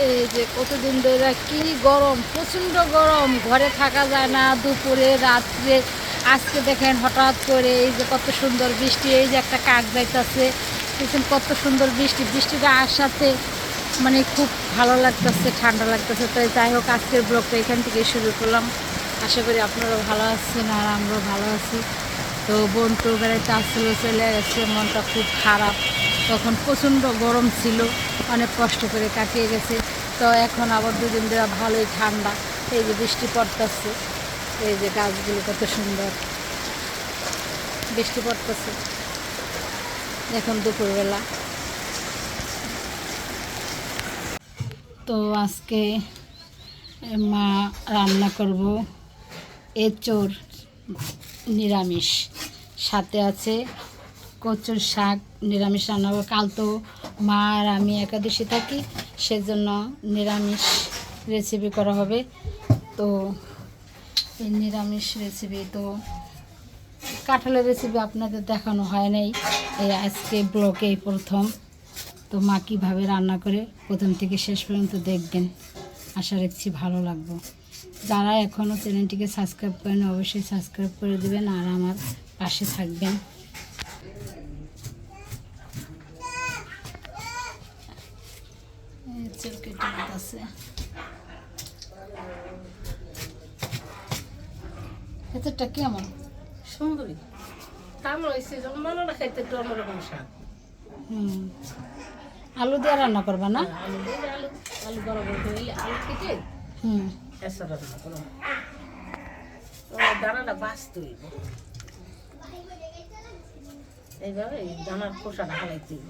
এই যে কতদিন ধরে কি গরম, প্রচণ্ড গরম, ঘরে থাকা যায় না দুপুরে রাত্রে। আজকে দেখেন হঠাৎ করে এই যে কত সুন্দর বৃষ্টি, এই যে একটা কাক যাইতেছে, দেখছেন কত সুন্দর বৃষ্টি। বৃষ্টিটা আসাতে মানে খুব ভালো লাগতেছে, ঠান্ডা লাগতেছে। তাই যাই হোক, আজকের ব্লগটা এখান থেকে শুরু করলাম। আশা করি আপনারাও ভালো আছেন আর আমরাও ভালো আছি। তো বোন তো বেড়াইতে আসছিল, চলে গেছে, মনটা খুব খারাপ। তখন প্রচণ্ড গরম ছিল, অনেক কষ্ট করে কাটিয়ে গেছে। তো এখন আবার দুদিন ধরে ভালোই ঠান্ডা, এই যে বৃষ্টি পড়তেছে, এই যে গাছগুলো কত সুন্দর, বৃষ্টি পড়তেছে এখন দুপুরবেলা। তো আজকে মা রান্না করব এঁচোড় নিরামিষ, সাথে আছে কচুর শাক, নিরামিষ রান্না করবো। কাল তো মা আর আমি একাদশী থাকি, সেজন্য নিরামিষ রেসিপি করা হবে। তো এই নিরামিষ রেসিপি, তো কাঁঠালের রেসিপি আপনাদের দেখানো হয় নাই, এই আজকে ব্লগে এই প্রথম। তো মা কীভাবে রান্না করে প্রথম থেকে শেষ পর্যন্ত দেখবেন, আশা রাখছি ভালো লাগবে। যারা এখনও চ্যানেলটিকে সাবস্ক্রাইব করেন অবশ্যই সাবস্ক্রাইব করে দেবেন আর আমার পাশে থাকবেন। এতটা কেমন সুন্দরী তামড় হয়েছে, যখন বানানো খাইতে একটু অন্যরকম স্বাদ। আলু দিয়ে রান্না করবা না? আলু দিয়ে আলু আলু বড় বড় করে আলু কেটে এসব রান্না করো, দানাটা বাঁচতে হইব, এইভাবে দানার খোসাটা হালাইতে হইব।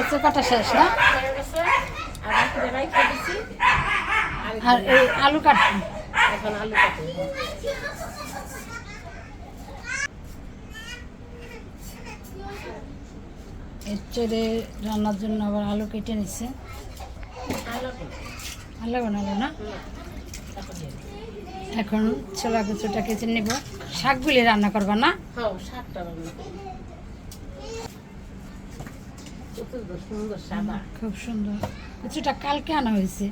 এসে কাটা শেষ না? আর এই আলু কাটবো, এখন আলু কাটে। এঁচোড়ে রান্নার জন্য আবার আলু কেটে নিচ্ছে। আলু বানালো না? এখন ছোলা কুচুটা কেটে নেব। শাকগুলি রান্না করবা না? হ্যাঁ, শাকটা রান্না করবো। সুন্দর সাদা, খুব সুন্দর। কুচুটা কালকে আনা হয়েছে,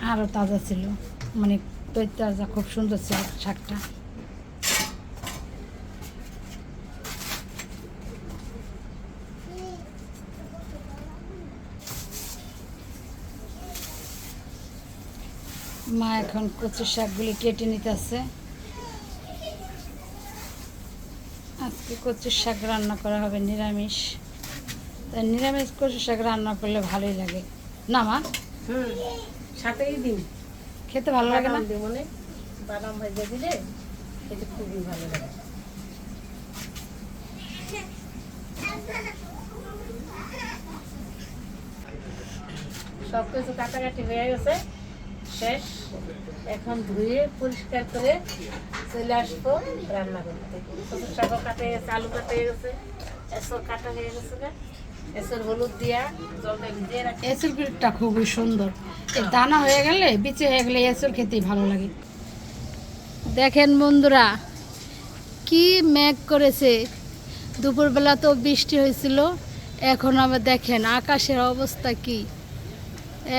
আরও তাজা ছিল, মানে তাজা, খুব সুন্দর ছিল শাকটা। মা এখন কচুর শাকগুলি কেটে নিতেছে। আজকে কচুর শাক রান্না করা হবে নিরামিষ। তাই নিরামিষ কচুর শাক রান্না করলে ভালোই লাগে না মা? সাথেই দিন খেতে ভালো লাগে না? মনে বাদাম ভেজে দিলে খেতে খুবই ভালো লাগে। সব কিছু কাটাকাটি হয়ে গেছে, শেষ। এখন ধুয়ে পরিষ্কার করে চলে আসবো রান্না করতে। কচুর শাকও কাটে গেছে, আলু কাটে গেছে, এসব কাটা হয়ে গেছে, এসব হলুদ দিয়া জলটা ভিজিয়ে রাখি। এঁচড়টা খুবই সুন্দর, এর দানা হয়ে গেলে বিচে হয়ে গেলে এঁচড় খেতেই ভালো লাগে। দেখেন বন্ধুরা, কি মেঘ করেছে। দুপুরবেলা তো বৃষ্টি হয়েছিল, এখন আবার দেখেন আকাশের অবস্থা কি,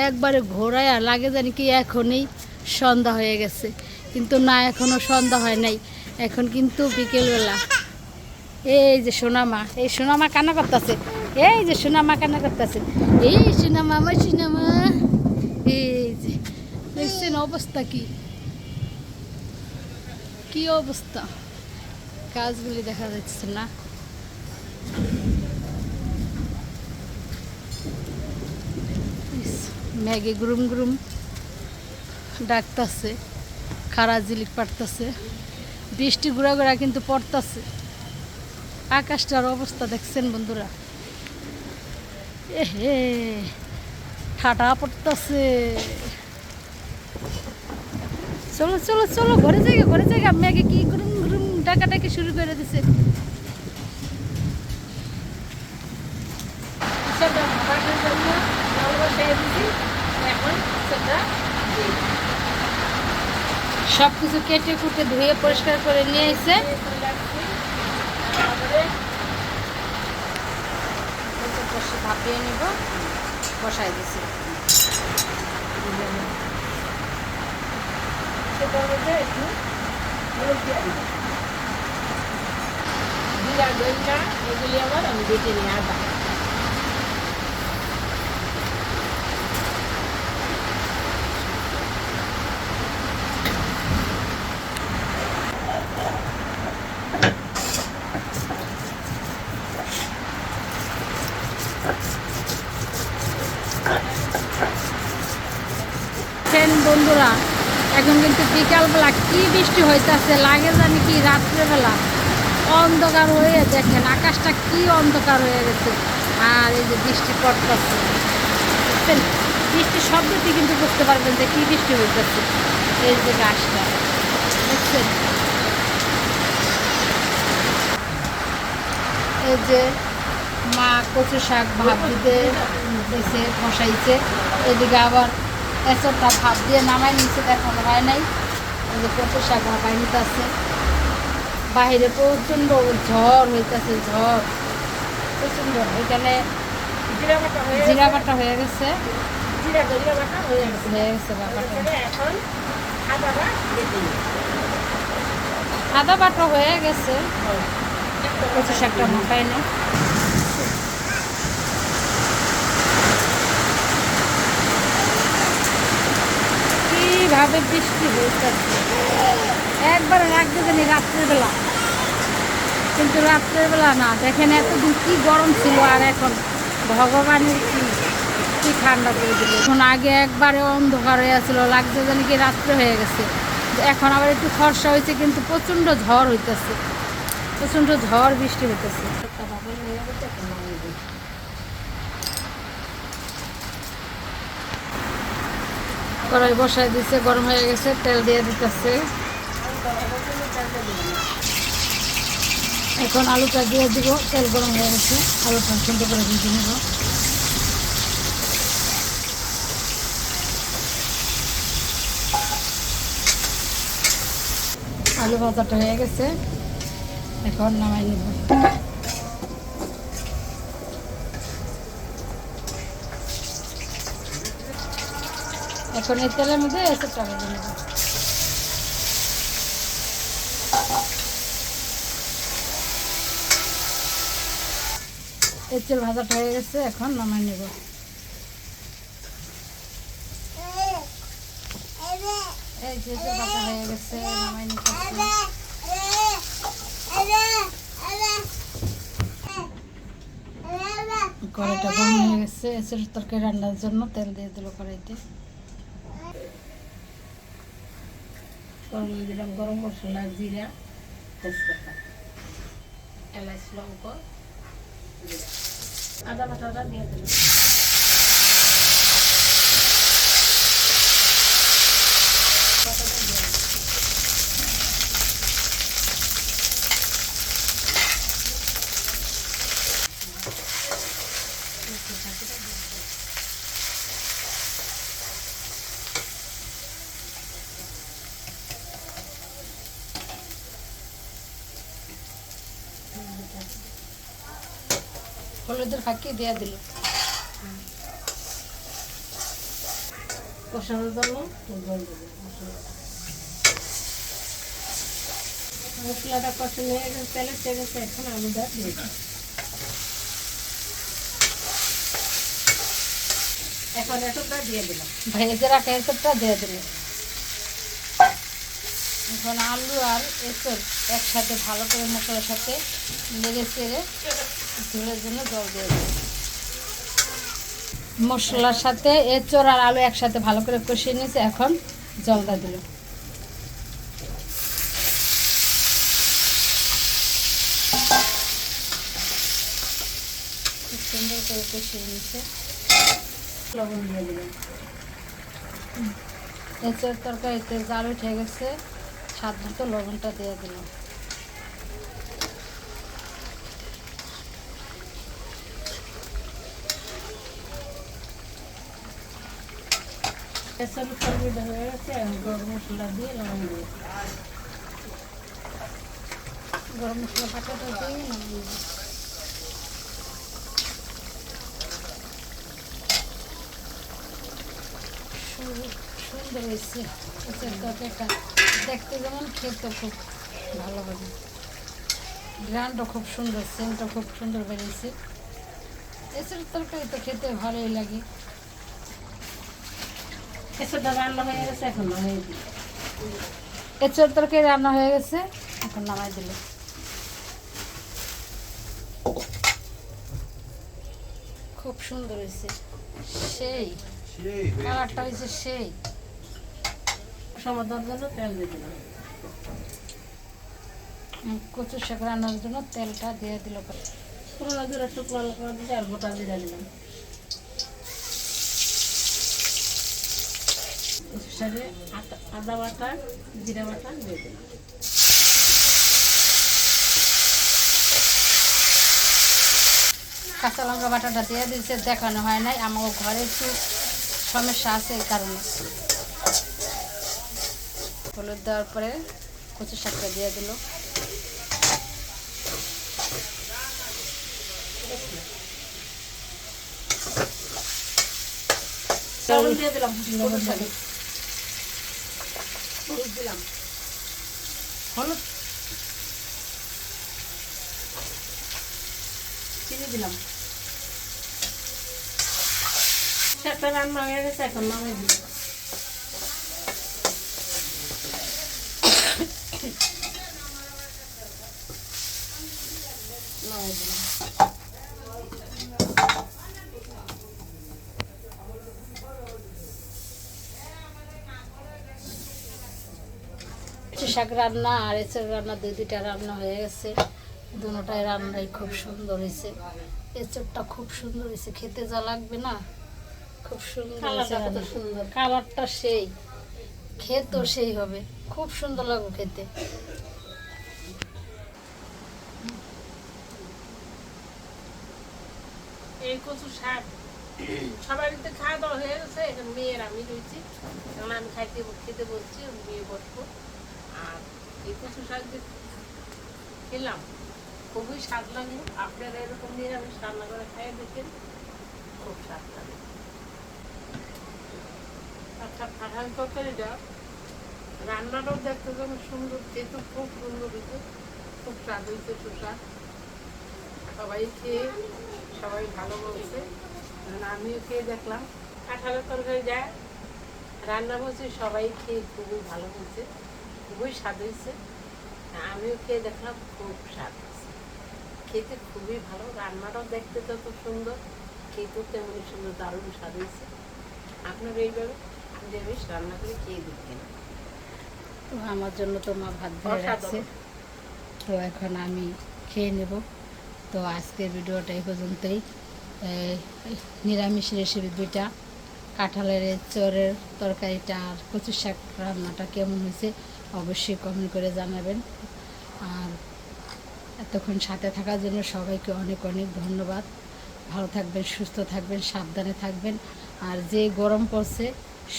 একবারে ঘোরায়া লাগে জানি কি এখনই সন্ধ্যা হয়ে গেছে, কিন্তু না, এখনও সন্ধ্যা হয় নাই, এখন কিন্তু বিকেলবেলা। এই যে সোনামা, এই সোনামা কান্না করতেছে, এই যে সোনামা কান্না করতেছে, এই সোনামা, আমার সোনামা। এই যে দেখছেন অবস্থা কি, কি অবস্থা, গাছগুলি দেখা যাচ্ছে না। মেঘে গুরুম গুরুম ডাকতেছে, খারা ঝিলিক পাড়তেছে, বৃষ্টি ঘুরা ঘুরা কিন্তু পড়তেছে। আকাশটার অবস্থা দেখছেন বন্ধুরা, এহে ঠাটা পড়তেছে। চলো চলো চলো, ঘরে জায়গা, ঘরে জায়গা। মেঘে কি গুরুম গুরুম ডাকাডাকি শুরু করে দিছে। বসাই দিচ্ছি। এখন সেটা দিয়ে দিই। সব কিছু কেটে কুটে ধুয়ে পরিষ্কার করে নিয়ে এসে চলে আসছি। তারপরে কষে ভাপিয়ে নিব, বসাই দিছি। সেটার মধ্যে একটু হলুদ দিয়ে দিব। জিরা ধনিয়া এগুলি আবার আমি বেটে নিই আদা। বন্ধুরা, এখন কিন্তু বিকালবেলা কি বৃষ্টি হইতেছে, লাগে জানি কি রাত্রেবেলা অন্ধকার হয়ে, দেখেন আকাশটা কি অন্ধকার হয়ে গেছে। আর এই যে বৃষ্টি পড়তেছে, বুঝছেন, বৃষ্টির শব্দটি কিন্তু বুঝতে পারবেন যে কি বৃষ্টি হইতেছে। এই যে গাছটা বুঝছেন, এই যে মা কচু শাক ভাত দিতে দিয়েছে, বসাইছে। এদিকে আবার এসবটা ভাত দিয়ে নামাই নিচ্ছে, দেখানো হয় নাই। এই যে কচু শাক ভাপাই নিতে আছে। বাহিরে প্রচণ্ড ঝড় হইতেছে, ঝড় প্রচণ্ড। এখানে জিরা বাটা হয়ে জিরা বাটা হয়ে গেছে, জিরা ধনিয়া বাটা হয়ে গেছে। ব্যাপারটা। এখন আদাটা বেটে নিই। আদা বাটা হয়ে গেছে, কচু শাকটা মাখাই নেই। কিভাবে বৃষ্টি হইতেছে, একবারে রাখতে জানি রাত্রেবেলা, কিন্তু রাত্রেবেলা না। দেখেন এতদিন কি গরম ছিল, আর এখন ভগবানের কি ঠান্ডা করে দিল। এখন আগে একবারে অন্ধকার হয়ে আসছিল, লাগছে জানি কি রাত্রে হয়ে গেছে। এখন আবার একটু ফর্সা হয়েছে, কিন্তু প্রচণ্ড ঝড় হইতেছে, প্রচণ্ড ঝড় বৃষ্টি হইতেছে। কড়াই বসাই দিছে, গরম হয়ে গেছে, তেল দিয়ে দিতেছে। এখন আলুটা দিয়ে দিব, তেল গরম হয়ে গেছে, আলুটা সুন্দর করে ভেজে নেব। আলু ভাজাটা হয়ে গেছে, এখন নামাই নেব। এখন এই তেলের মধ্যে এসবটা ভেজে নেব। এঁচড় ভাজাটা হয়ে গেছে, এখন নামাই নেব। এই যে এঁচড় ভাজা হয়ে গেছে, নামাই নিতে। কড়াইটা গরম হয়ে গেছে, এঁচড়ের তরকারি রান্নার জন্য তেল দিয়ে দিল কড়াইতে। ফোড়ন দিলাম গরম মশলা, জিরা, তেজপাতা, এলাচ, লবঙ্গ, জিরা। আদা বাটাটা দিয়ে দিলাম। বাটাটা দিয়ে দিলাম। হলুদের ফাঁকি দিয়ে দিল। কষানোর জন্য জল দেবো। মশলাটা কষানো হয়ে গেছে, তেলে ছেড়ে গেছে, এখন আলুটা দিয়ে দিই। এখন এসবটা দিয়ে দিলাম। ভেজে রাখা এঁচড়টা দিয়ে দিল। এখন আলু আর এঁচড় একসাথে ভালো করে মশলার সাথে নেড়ে চেড়ে ঝোলের জন্য জল দিয়ে দিল। মশলার সাথে এঁচড় আর আলু একসাথে ভালো করে কষিয়ে নিয়েছে, এখন জলটা দিল। খুব সুন্দর করে কষিয়ে নিয়েছে। লবণ দিয়ে দিলাম। এঁচড় তরকারিতে জাল উঠে গেছে, স্বাদ মতো লবণটা দিয়ে দিল। এসব তরকারিটা হয়ে গেছে, এখন গরম মশলা দিয়ে লবণ দিয়ে গরম মশলা পাটাটা দিয়ে লবণ দিয়ে সুন্দর হয়েছে। তরকারিটা দেখতে যেমন খেতে খুব ভালো হবে, গ্রানটা খুব সুন্দর, সেন্টটা খুব সুন্দর বেরিয়েছে। এসব তরকারি তো খেতে ভালোই লাগে। এসবটা রান্না হয়ে গেছে, এখন নামাই দিই। এসব তরকারি রান্না হয়ে গেছে, এখন নামাই দিল। খুব সুন্দর হয়েছে, সেই কালারটা হয়েছে সেই। সমাধার জন্য তেল দিয়ে দিলাম, কচু শাক রান্নার জন্য তেলটা দিয়ে দিল। পুরোনো জিরা শুকনো লঙ্কা দিয়ে আর গোটা জিরা দিলাম। সাথে আদা বাটা, জিরা বাটা দিয়ে দিলাম। কাঁচা লঙ্কা বাটাটা দিয়ে দিয়েছে, দেখানো হয় নাই, আমার ঘরে একটু সমস্যা আছে এই কারণে। হলুদ দেওয়ার পরে কচু শাকটা দিয়ে দিল। লবণ দিয়ে দিলাম, লবণ দিলাম, হলুদ, চিনি দিলাম। শাকটা রান্না হয়ে গেছে, এখন নামিয়ে দিলাম। নামিয়ে দিলাম। শাক রান্না আর এঁচড় রান্না দুইটা রান্না হয়ে গেছে, দুটোটাই রান্নাই খুব সুন্দর হয়েছে। এঁচড়টা খুব সুন্দর হয়েছে, খেতে যা লাগবে না, খুব সুন্দর সুন্দর কালারটা সেই, খেতেও সেই হবে, খুব সুন্দর লাগবে খেতে। এই কচু শাক সবাই খাওয়া দাওয়া হয়ে গেছে, এখন মেয়ের আমি রয়েছি, এখন আমি খেতে বলছি, মেয়ে বসবো। আর এই কচু শাক যে খেলাম খুবই স্বাদ লাগলো। আপনারা এরকম নিরামিষ রান্না করে খাইয়ে দেখেন, খুব স্বাদ লাগে। আচ্ছা, কাঁঠাল তরকারিটা রান্নাটাও দেখতে যেমন সুন্দর, খেতে খুব সুন্দর হয়েছে, খুব স্বাদ হয়েছে, সুস্বাদ। সবাই খেয়ে সবাই ভালো বলছে, আমিও খেয়ে দেখলাম। কাঁঠালের তরকারি যায় রান্না করছি, সবাই খেয়ে খুবই ভালো হয়েছে, খুবই স্বাদ হয়েছে। আমিও খেয়ে দেখলাম, খুব স্বাদ হয়েছে, খেতে খুবই ভালো। রান্নাটাও দেখতে যত সুন্দর, খেতেও তেমনি সুন্দর, দারুণ স্বাদ হয়েছে। আপনারা এইভাবে নিরামিষ রান্না করে খেয়ে দেখবেন। তো আমার জন্য তো মা ভাত দিয়ে রাখছে, তো এখন আমি খেয়ে নেব। তো আজকের ভিডিওটা এই পর্যন্তই। নিরামিষ রেসিপি দুইটা, কাঁঠালের এঁচড়ের তরকারিটা আর কচু শাক রান্নাটা কেমন হয়েছে অবশ্যই কমেন্ট করে জানাবেন। আর এতক্ষণ সাথে থাকার জন্য সবাইকে অনেক অনেক ধন্যবাদ। ভালো থাকবেন, সুস্থ থাকবেন, সাবধানে থাকবেন। আর যে গরম পড়ছে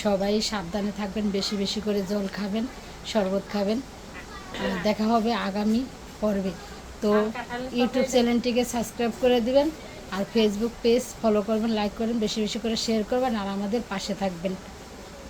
সবাই সাবধানে থাকবেন, বেশি বেশি করে জল খাবেন, শরবত খাবেন। দেখা হবে আগামী পর্বে। তো ইউটিউব চ্যানেলটিকে সাবস্ক্রাইব করে দিবেন, আর ফেসবুক পেজ ফলো করবেন, লাইক করবেন, বেশি বেশি করে শেয়ার করবেন, আর আমাদের পাশে থাকবেন।